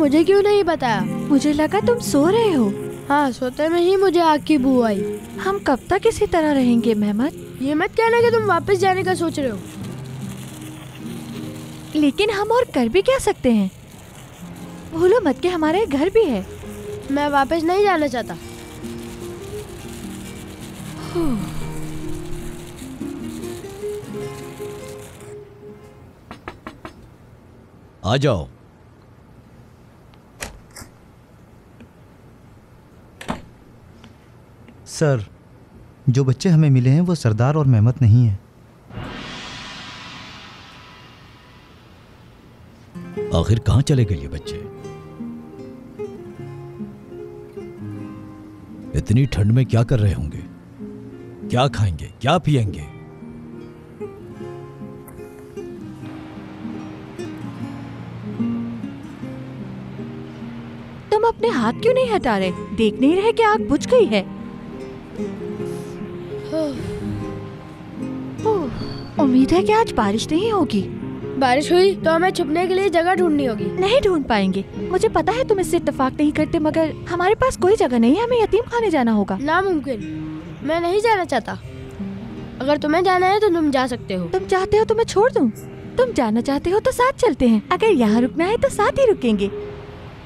मुझे क्यों नहीं बताया? मुझे लगा तुम सो रहे हो। हाँ, सोते में ही मुझे आग की बू आई। हम कब तक इसी तरह रहेंगे मेहमत? ये मत कहना कि तुम वापस जाने का सोच रहे हो। लेकिन हम और कर भी क्या सकते हैं? भूलो मत कि हमारे घर भी है। मैं वापस नहीं जाना चाहता। आ जाओ। सर, जो बच्चे हमें मिले हैं वो सरदार और मेहमत नहीं है। आखिर कहाँ चले गए ये बच्चे? इतनी ठंड में क्या कर रहे होंगे? क्या खाएंगे, क्या पिएंगे? तुम अपने हाथ क्यों नहीं हटा रहे? देख नहीं रहे कि आग बुझ गई है? उम्मीद है कि आज बारिश नहीं होगी। बारिश हुई तो हमें छुपने के लिए जगह ढूंढनी होगी। नहीं ढूंढ पाएंगे। मुझे पता है तुम इससे इत्तेफाक नहीं करते, मगर हमारे पास कोई जगह नहीं है। हमें यतीम खाने जाना होगा। नामुमकिन। मैं नहीं जाना चाहता। अगर तुम्हें जाना है तो तुम जा सकते हो। तुम चाहते हो तो मैं छोड़ दूं? तुम जाना चाहते हो तो साथ चलते हैं। अगर यहाँ रुकना है तो साथ ही रुकेंगे।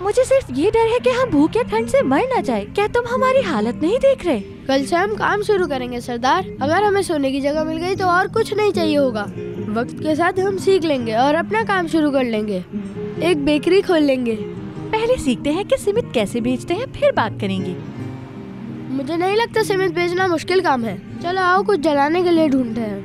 मुझे सिर्फ ये डर है कि हम भूख या ठंड से मर न जाए। क्या तुम हमारी हालत नहीं देख रहे? कल से हम काम शुरू करेंगे सरदार। अगर हमें सोने की जगह मिल गई तो और कुछ नहीं चाहिए होगा। वक्त के साथ हम सीख लेंगे और अपना काम शुरू कर लेंगे। एक बेकरी खोल लेंगे। पहले सीखते हैं कि सीमित कैसे बेचते हैं, फिर बात करेंगे। मुझे नहीं लगता सीमित बेचना मुश्किल काम है। चलो आओ कुछ जलाने के लिए ढूंढते हैं।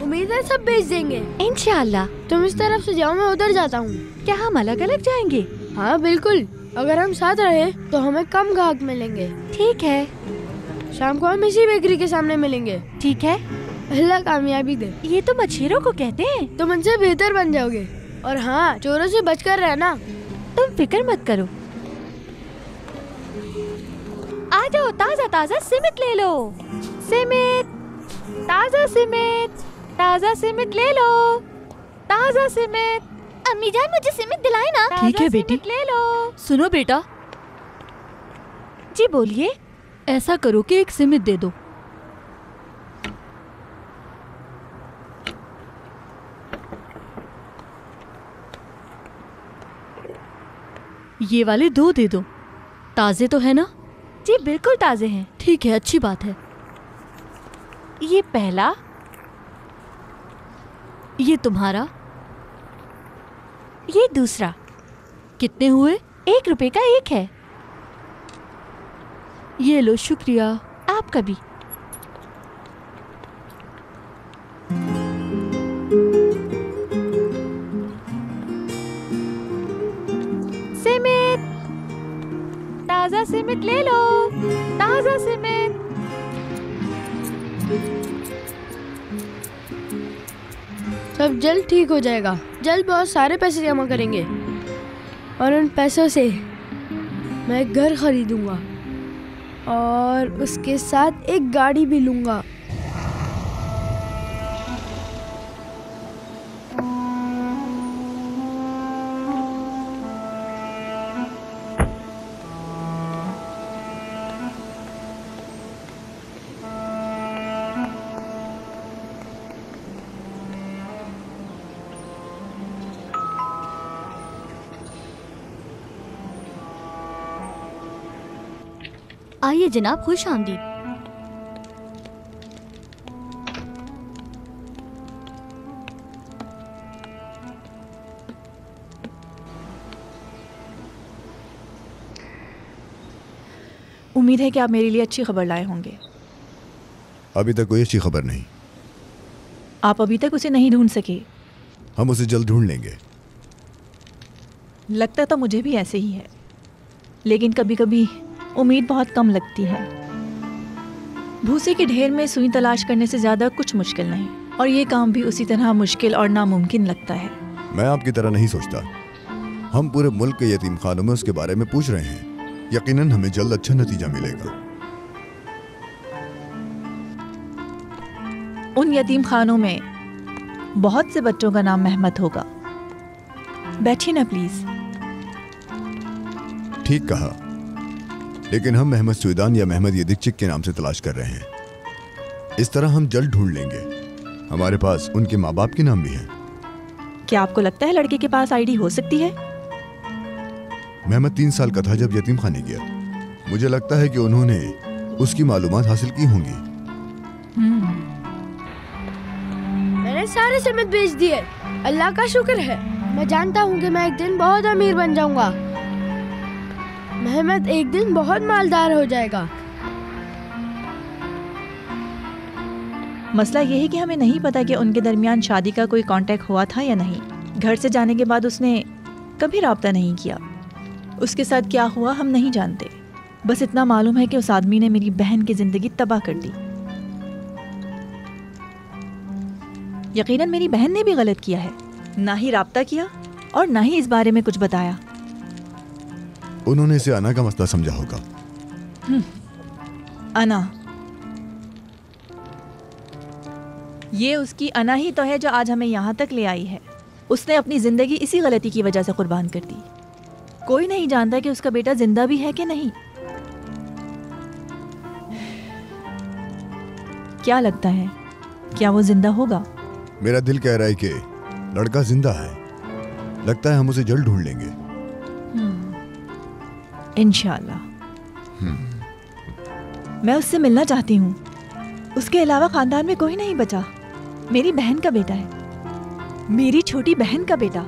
उम्मीद है सब बेच देंगे इंशाल्लाह। तुम इस तरफ से जाओ, मैं उधर जाता हूँ। क्या हम अलग अलग जाएंगे? हाँ बिल्कुल। अगर हम साथ रहे तो हमें कम ग्राहक मिलेंगे। ठीक है। शाम को हम इसी बेकरी के सामने मिलेंगे। ठीक है। अल्लाह कामयाबी दे। ये तो मछेरों को कहते हैं। तुम उनसे बेहतर बन जाओगे। और हाँ, चोरों से बचकर रहना। तुम फिक्र मत करो। आ जाओ, ताजा ताजा सीमित ले लो। सीमित, ताजा सीमित, ताजा सीमित ले लो। ताजा सीमित। अम्मी जान, मुझे सीमित दिलाए ना। ठीक है बेटी, ले लो। सुनो बेटा। जी बोलिए। ऐसा करो कि एक सीमित दे दो। ये वाले 2 दे दो। ताजे तो है ना? जी बिल्कुल ताजे हैं। ठीक है, अच्छी बात है। ये पहला, ये तुम्हारा, ये दूसरा। कितने हुए? 1 रुपए का एक है। ये लो, शुक्रिया। आपका भी। सीमित, ताजा सीमित ले लो। ताजा सीमित। सब जल्द ठीक हो जाएगा। जल्द बहुत सारे पैसे जमा करेंगे और उन पैसों से मैं घर खरीदूंगा और उसके साथ एक गाड़ी भी लूंगा। आइए जनाब, खुश आमदीद। उम्मीद है कि आप मेरे लिए अच्छी खबर लाए होंगे। अभी तक कोई अच्छी खबर नहीं। आप अभी तक उसे नहीं ढूंढ सके। हम उसे जल्द ढूंढ लेंगे। लगता तो मुझे भी ऐसे ही है, लेकिन कभी कभी उम्मीद बहुत कम लगती है। भूसे के ढेर में सुई तलाश करने से ज़्यादा कुछ मुश्किल नहीं। और ये काम भी उसी तरह मुश्किल और नामुमकिन लगता है। मैं आपकी तरह नहीं सोचता। हम पूरे मुल्क के यतीम खानों में उसके बारे में पूछ रहे हैं। यकीनन हमें जल्द अच्छा नतीजा मिलेगा। उन यतीम खानों में बहुत से बच्चों का नाम मेहमत होगा। बैठिए ना प्लीज। ठीक कहा, लेकिन हम मेहमद सुइदान या मेहमद यदिकचिक के नाम से तलाश कर रहे हैं। इस तरह हम जल्द ढूंढ लेंगे। हमारे पास उनके माँ बाप के नाम भी हैं। क्या आपको लगता है लड़के के पास आईडी हो सकती है? मेहमद 3 साल का था जब यतीम खाने गया। मुझे लगता है कि उन्होंने उसकी मालूमात हासिल की होंगी। मैंने सारे सिमत बेच दिए। अल्लाह का शुक्र है। मैं जानता हूँ कि मैं एक दिन बहुत अमीर बन जाऊंगा। मेहमद एक दिन बहुत मालदार हो जाएगा। मसला ये है कि हमें नहीं पता कि उनके दरमियान शादी का कोई कांटेक्ट हुआ था या नहीं। घर से जाने के बाद उसने कभी राब्ता नहीं किया। उसके साथ क्या हुआ हम नहीं जानते। बस इतना मालूम है कि उस आदमी ने मेरी बहन की जिंदगी तबाह कर दी। यकीनन मेरी बहन ने भी गलत किया है। ना ही राब्ता किया और ना ही इस बारे में कुछ बताया। उन्होंने इसे अना का मसला समझा होगा। अना, ये उसकी अना ही तो है जो आज हमें यहाँ तक ले आई है। उसने अपनी जिंदगी इसी गलती की वजह से कुर्बान कर दी। कोई नहीं जानता कि उसका बेटा जिंदा भी है कि नहीं। क्या लगता है, क्या वो जिंदा होगा? मेरा दिल कह रहा है कि लड़का जिंदा है। लगता है हम उसे जल्द ढूंढ लेंगे। इंशाल्लाह। मैं उससे मिलना चाहती हूँ। उसके अलावा खानदान में कोई नहीं बचा। मेरी बहन का बेटा है, मेरी छोटी बहन का बेटा।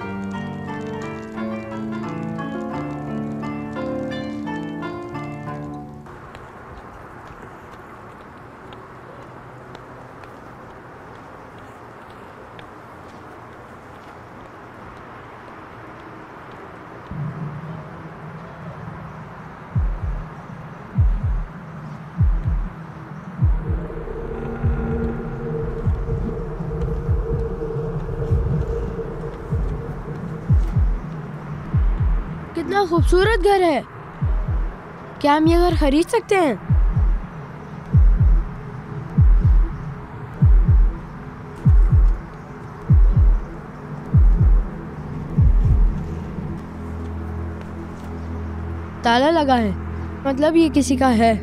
कितना खूबसूरत घर है। क्या हम ये घर खरीद सकते हैं? ताला लगा है, मतलब ये किसी का है।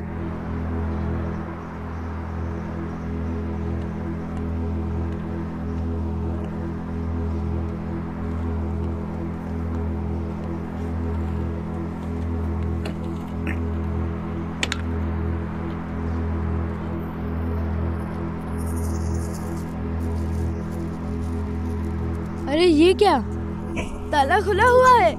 अरे ये क्या, ताला खुला हुआ है।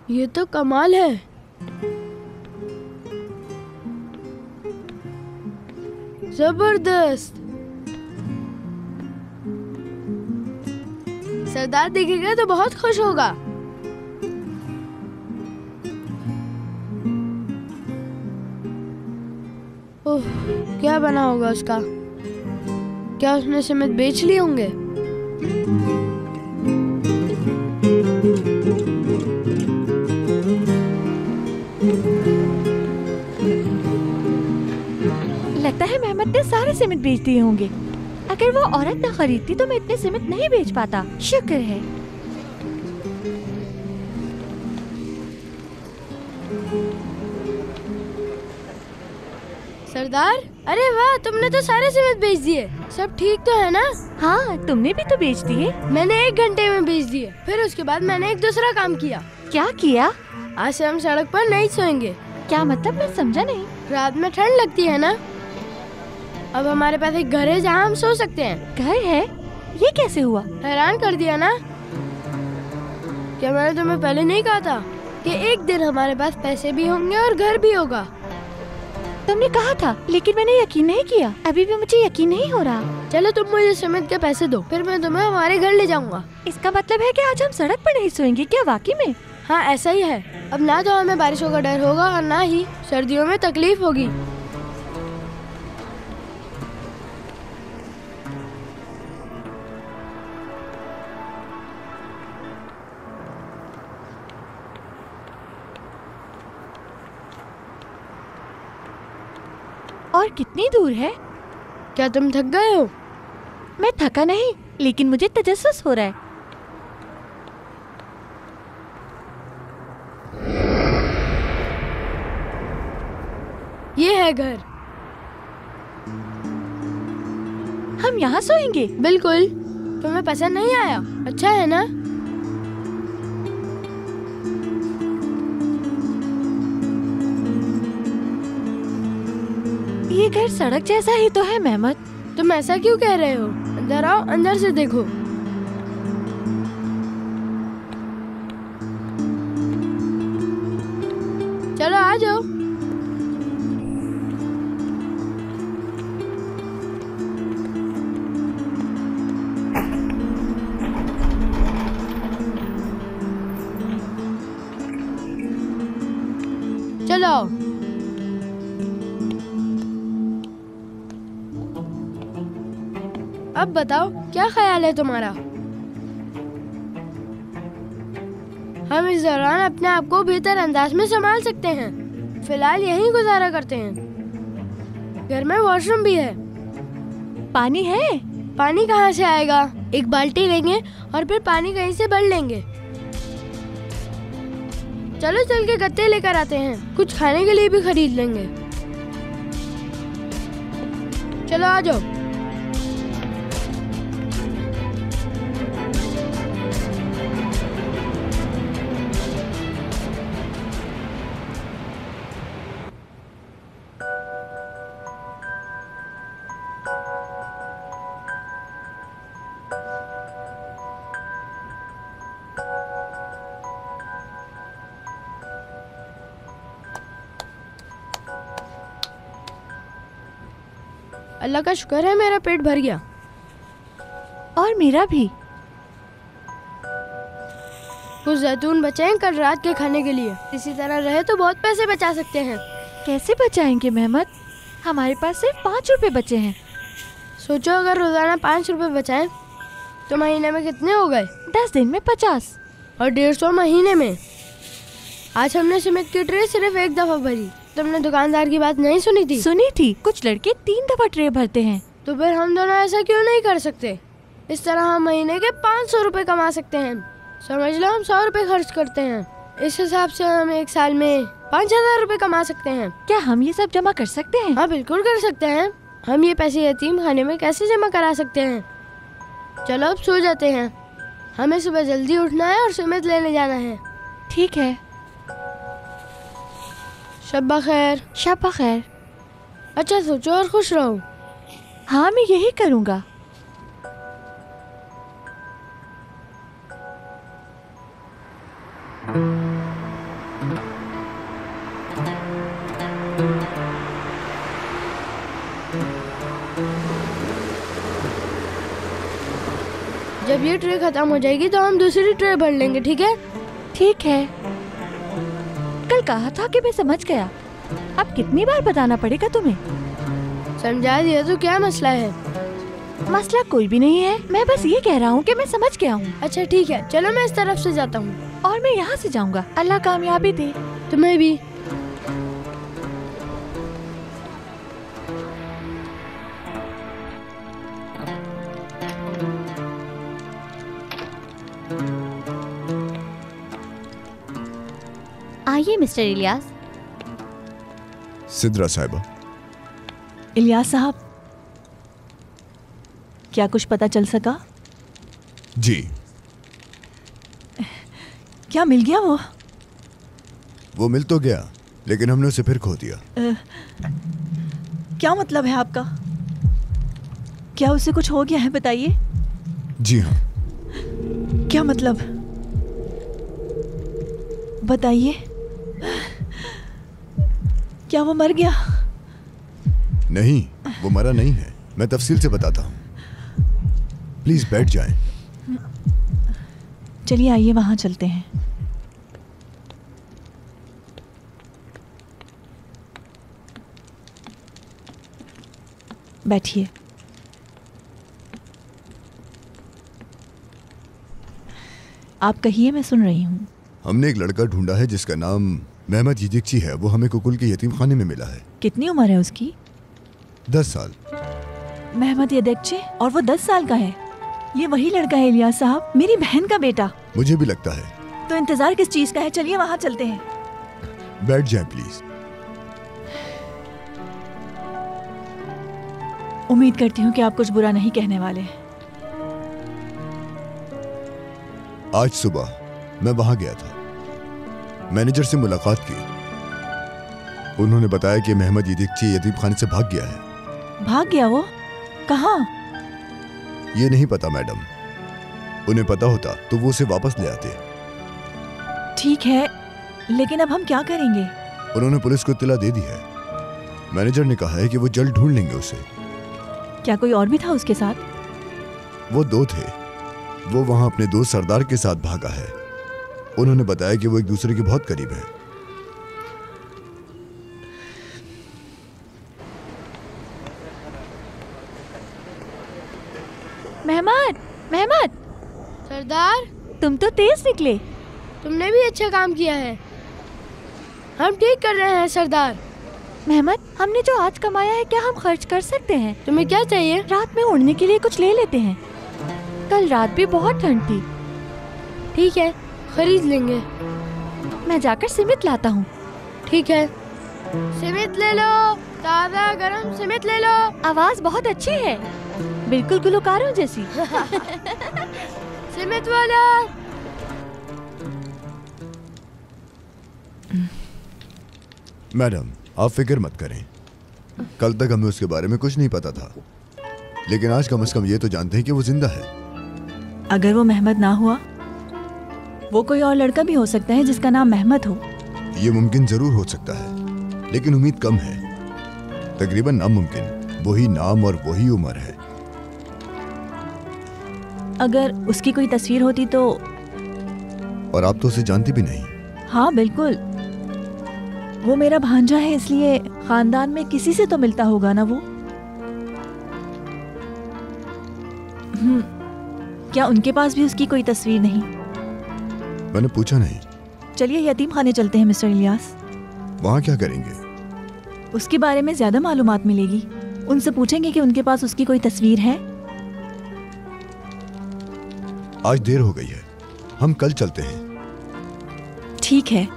ये तो कमाल है। जबरदस्त। सरदार देखेगा तो बहुत खुश होगा। ओह, क्या बना होगा उसका? क्या उसने सिमत बेच लिए होंगे? लगता है मेहमद ने सारे सीमेंट बेच दिए होंगे। अगर वो औरत ना खरीदती तो मैं इतने सीमेंट नहीं बेच पाता। शुक्र है। सरदार, अरे वाह, तुमने तो सारे सीमेंट बेच दिए। सब ठीक तो है ना? हाँ, तुमने भी तो बेच दिए। मैंने 1 घंटे में बेच दिए। फिर उसके बाद मैंने एक दूसरा काम किया। क्या किया? आज से हम सड़क पर नहीं सोएंगे। क्या मतलब? मैं समझा नहीं। रात में ठंड लगती है ना, अब हमारे पास एक घर है जहाँ हम सो सकते हैं। घर है? ये कैसे हुआ? हैरान कर दिया ना? क्या मैंने तुम्हें पहले नहीं कहा था कि एक दिन हमारे पास पैसे भी होंगे और घर भी होगा? तुमने कहा था, लेकिन मैंने यकीन नहीं किया। अभी भी मुझे यकीन नहीं हो रहा। चलो तुम मुझे सिमेंट के पैसे दो, फिर मैं तुम्हें हमारे घर ले जाऊंगा। इसका मतलब है कि आज हम सड़क पर नहीं सोएंगे क्या वाकई में? हाँ ऐसा ही है। अब ना तो हमें बारिशों का डर होगा और ना ही सर्दियों में तकलीफ होगी। और कितनी दूर है? क्या तुम थक गए हो? मैं थका नहीं, लेकिन मुझे तजस्सुस हो रहा है। ये है घर। हम यहाँ सोएंगे? बिल्कुल। तुम्हें पसंद नहीं आया? अच्छा है ना? ये घर सड़क जैसा ही तो है मेहमत। तुम ऐसा क्यों कह रहे हो? अंदर आओ, अंदर से देखो। चलो आ जाओ। चलो अब बताओ क्या ख्याल है तुम्हारा? हम इस दौरान अपने आप को बेहतर अंदाज में संभाल सकते हैं। फिलहाल यहीं गुजारा करते हैं। घर में वॉशरूम भी है। पानी है? पानी कहाँ से आएगा? एक बाल्टी लेंगे और फिर पानी कहीं से भर लेंगे। चलो चल के गत्ते लेकर आते हैं। कुछ खाने के लिए भी खरीद लेंगे। चलो आ जाओ। अल्लाह का शुक्र है मेरा पेट भर गया। और मेरा भी। कुछ जैतून बचे हैं कल रात के खाने के लिए। इसी तरह रहे तो बहुत पैसे बचा सकते हैं। कैसे बचाएंगे मेहमत? हमारे पास सिर्फ 5 रुपए बचे हैं। सोचो अगर रोजाना 5 रुपए बचाएं तो महीने में कितने हो गए? 10 दिन में 50 और 150 महीने में। आज हमने सीमेंट की ट्रे सिर्फ एक दफा भरी। तुमने दुकानदार की बात नहीं सुनी थी? सुनी थी। कुछ लड़के 3 दफा ट्रे भरते हैं। तो फिर हम दोनों ऐसा क्यों नहीं कर सकते? इस तरह हम महीने के 500 रुपए कमा सकते हैं। समझ लो हम 100 रुपए खर्च करते हैं। इस हिसाब से हम एक साल में 5000 रुपए कमा सकते हैं। क्या हम ये सब जमा कर सकते हैं? हाँ बिल्कुल कर सकते हैं। हम ये पैसे यतीम खाने में कैसे जमा करा सकते हैं? चलो अब सो जाते हैं। हमें सुबह जल्दी उठना है और सीमेंट लेने जाना है। ठीक है। शब्बा खैर। शब्बा खैर। अच्छा सोचो और खुश रहो। हाँ मैं यही करूँगा। जब ये ट्रे खत्म हो जाएगी तो हम दूसरी ट्रे भर लेंगे। ठीक है? ठीक है। कल कहा था कि मैं समझ गया। अब कितनी बार बताना पड़ेगा तुम्हें? समझा दिया तो क्या मसला है? मसला कोई भी नहीं है। मैं बस ये कह रहा हूँ कि मैं समझ गया हूँ। अच्छा ठीक है, चलो मैं इस तरफ से जाता हूँ। और मैं यहाँ से जाऊँगा। अल्लाह कामयाबी दे। तुम्हें भी। आइए मिस्टर इलियास। सिद्रा साहिबा। इलियास साहब, क्या कुछ पता चल सका? जी। क्या मिल गया वो मिल तो गया, लेकिन हमने उसे फिर खो दिया। क्या मतलब है आपका? क्या उसे कुछ हो गया है? बताइए। जी हाँ। क्या मतलब? बताइए, क्या वो मर गया? नहीं, वो मरा नहीं है। मैं तफसील से बताता हूँ। प्लीज बैठ जाएं। चलिए आइए वहां चलते हैं। बैठिए। आप कहिए, मैं सुन रही हूँ। हमने एक लड़का ढूंढा है जिसका नाम मेहमद यदिक्ची है। वो हमें कुकुल के यतीम खाने में मिला है। कितनी उम्र है उसकी? 10 साल। मेहमद यदिक्ची? और वो 10 साल का है? ये वही लड़का है इलियास साहब, मेरी बहन का बेटा। मुझे भी लगता है। तो इंतजार किस चीज का है? चलिए वहां चलते हैं। बैठ जाएं प्लीज। उम्मीद करती हूँ कि आप कुछ बुरा नहीं कहने वाले। आज सुबह मैं वहां गया था। मैनेजर से मुलाकात की। उन्होंने बताया कि मेहमद यदिक्ची यतीम खाने से भाग गया है। भाग गया? वो कहाँ? ये नहीं पता मैडम। उन्हें पता होता तो वो उसे वापस ले आते। ठीक है, लेकिन अब हम क्या करेंगे? उन्होंने पुलिस को इत्तला दे दी है। मैनेजर ने कहा है कि वो जल्द ढूंढ लेंगे उसे। क्या कोई और भी था उसके साथ? वो 2 थे। वो वहां अपने दोस्त सरदार के साथ भागा है। उन्होंने बताया कि वो एक दूसरे के बहुत करीब हैं। मेहमद, सरदार, तुम तो तेज निकले। तुमने भी अच्छा काम किया है। हम ठीक कर रहे हैं सरदार। मेहमद, हमने जो आज कमाया है क्या हम खर्च कर सकते हैं? तुम्हें क्या चाहिए? रात में उड़ने के लिए कुछ ले लेते हैं। कल रात भी बहुत ठंड थी। ठीक है, खरीद लेंगे। मैं जाकर सीमित लाता हूँ। ठीक है। सीमित ले लो, ताज़ा गरम सीमित ले लो। आवाज बहुत अच्छी है, बिल्कुल गुलकारों जैसी। सीमित वाला। मैडम, आप फिक्र मत करें। कल तक हमें उसके बारे में कुछ नहीं पता था, लेकिन आज कम से कम ये तो जानते हैं कि वो जिंदा है। अगर वो मेहमद ना हुआ, वो कोई और लड़का भी हो सकता है जिसका नाम मेहमद हो। ये मुमकिन जरूर हो सकता है, लेकिन उम्मीद कम है। तकरीबन नामुमकिन। वही नाम और वही उम्र है। अगर उसकी कोई तस्वीर होती तो? और आप तो उसे जानती भी नहीं। हाँ बिल्कुल, वो मेरा भांजा है, इसलिए खानदान में किसी से तो मिलता होगा ना वो। क्या उनके पास भी उसकी कोई तस्वीर नहीं? मैंने पूछा नहीं। चलिए यतीम खाने चलते हैं मिस्टर इलियास। वहाँ क्या करेंगे? उसके बारे में ज्यादा मालूमात मिलेगी। उनसे पूछेंगे कि उनके पास उसकी कोई तस्वीर है। आज देर हो गई है, हम कल चलते हैं। ठीक है,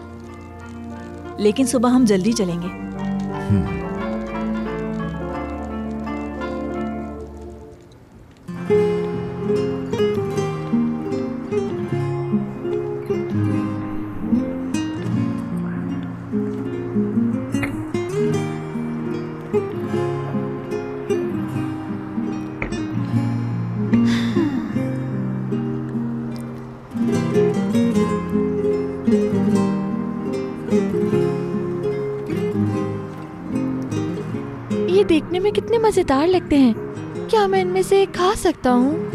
लेकिन सुबह हम जल्दी चलेंगे। ये देखने में कितने मजेदार लगते हैं। क्या मैं इनमें से एक खा सकता हूँ?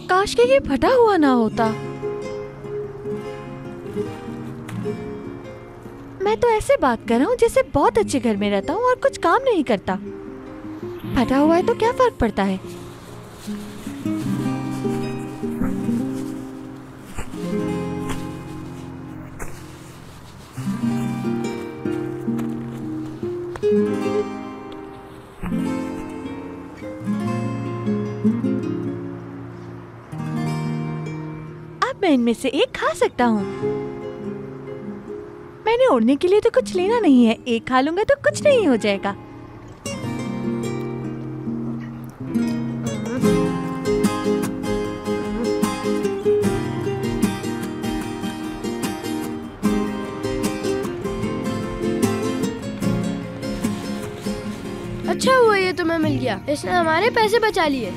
काश के ये फटा हुआ ना होता। मैं तो ऐसे बात कर रहा हूँ जैसे बहुत अच्छे घर में रहता हूँ और कुछ काम नहीं करता। फटा हुआ है तो क्या फर्क पड़ता है? इनमें से एक खा सकता हूँ। मैंने ओढ़ने के लिए तो कुछ लेना नहीं है, एक खा लूंगा तो कुछ नहीं हो जाएगा। अच्छा हुआ ये तुम्हें मिल गया, इसने हमारे पैसे बचा लिए।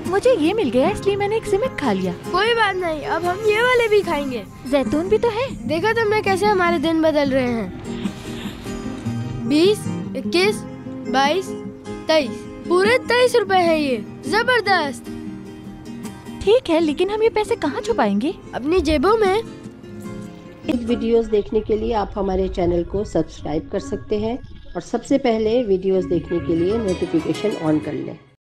मुझे ये मिल गया इसलिए मैंने एक सिमित खा लिया। कोई बात नहीं, अब हम ये वाले भी खाएंगे। जैतून भी तो है। देखा तुमने कैसे हमारे दिन बदल रहे हैं। 20, 21, 22, 23, पूरे 23 रुपए है ये। जबरदस्त। ठीक है, लेकिन हम ये पैसे कहाँ छुपाएंगे? अपनी जेबों में। वीडियोस देखने के लिए आप हमारे चैनल को सब्सक्राइब कर सकते हैं और सबसे पहले वीडियोस देखने के लिए नोटिफिकेशन ऑन कर लें।